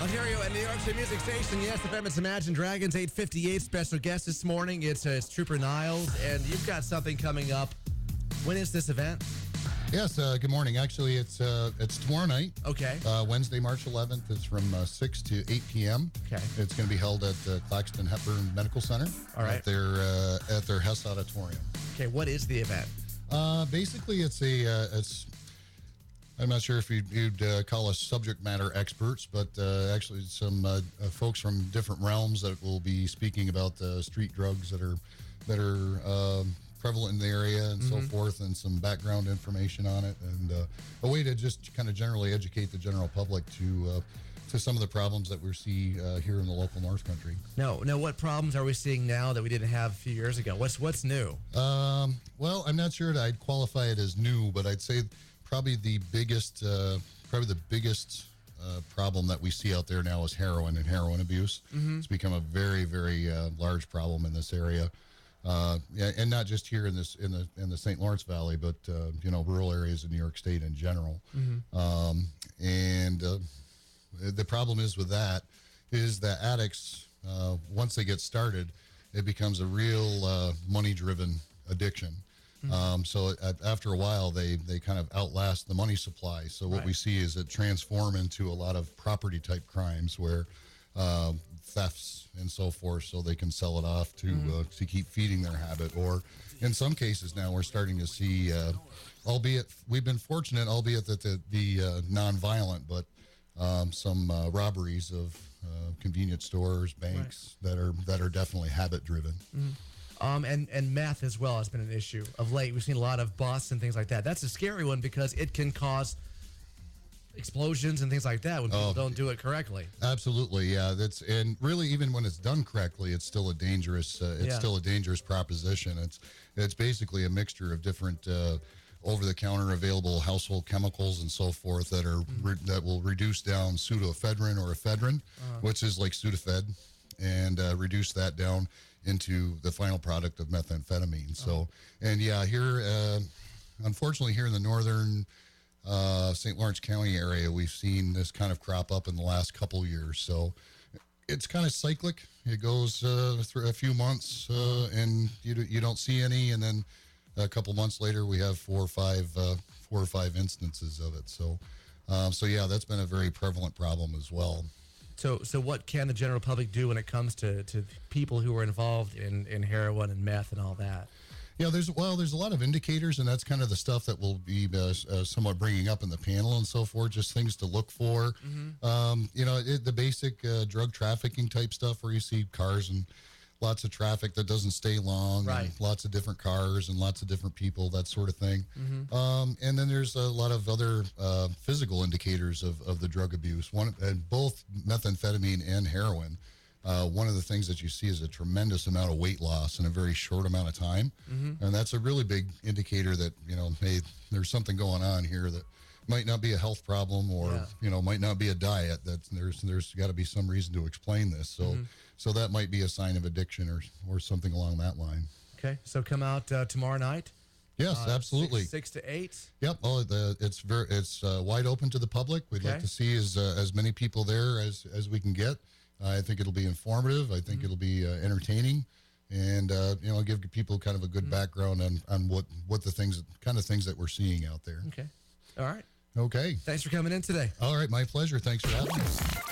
Ontario and New York's music station. Yes, the FM, it's Imagine Dragons 858. Special guest this morning. It's Trooper Niles, and you've got something coming up. When is this event? Yes, good morning. Actually, it's tomorrow night. Okay. Wednesday, March 11th. It's from 6 to 8 p.m. Okay. It's going to be held at Claxton Hepburn Medical Center. All right. At their Hess Auditorium. Okay, what is the event? Basically, it's I'm not sure if you'd call us subject matter experts, but actually some folks from different realms that will be speaking about street drugs that are prevalent in the area and so forth, and some background information on it, and a way to just kind of generally educate the general public to some of the problems that we see here in the local North Country. No, what problems are we seeing now that we didn't have a few years ago? What's new? Well, I'm not sure that I'd qualify it as new, but I'd say probably the biggest problem that we see out there now is heroin and heroin abuse. It's become a very, very large problem in this area. And not just here in the St. Lawrence Valley, but rural areas in New York State in general. The problem is with that is that addicts, once they get started, it becomes a real money-driven addiction. So after a while, they kind of outlast the money supply. So what we see is it transform into a lot of property-type crimes where thefts and so forth, so they can sell it off to keep feeding their habit. Or in some cases now, we're starting to see, albeit we've been fortunate, albeit that the nonviolent, but some robberies of convenience stores, banks that are definitely habit driven. And meth as well has been an issue of late. We've seen a lot of busts and things like that. That's a scary one because it can cause explosions and things like that when people don't do it correctly. Absolutely, yeah. And really, even when it's done correctly, it's still a dangerous. Still a dangerous proposition. It's basically a mixture of different over-the-counter available household chemicals and so forth that that will reduce down pseudoephedrine or ephedrine, which is like Sudafed, and reduce that down into the final product of methamphetamine. So, and yeah, here, unfortunately, here in the northern St. Lawrence County area, we've seen this kind of crop up in the last couple of years. So it's kind of cyclic. It goes through a few months and you don't see any, and then a couple months later we have four or five instances of it. So yeah, that's been a very prevalent problem as well. So what can the general public do when it comes to people who are involved in heroin and meth and all that? Yeah, there's a lot of indicators, and that's kind of the stuff that we'll be somewhat bringing up in the panel and so forth, just things to look for. The basic drug trafficking type stuff where you see cars and lots of traffic that doesn't stay long, and lots of different cars and lots of different people, that sort of thing. And then there's a lot of other physical indicators of the drug abuse. Both methamphetamine and heroin. One of the things that you see is a tremendous amount of weight loss in a very short amount of time. And that's a really big indicator that, hey, there's something going on here that might not be a health problem or, might not be a diet. That there's got to be some reason to explain this. So that might be a sign of addiction or something along that line. Okay. So come out tomorrow night. Yes, absolutely. 6 to 8. Yep. It's wide open to the public. We'd like to see as many people there as we can get. I think it'll be informative. I think it'll be entertaining, and give people kind of a good background on what the things that we're seeing out there. Okay. All right. Okay. Thanks for coming in today. All right. My pleasure. Thanks for having us.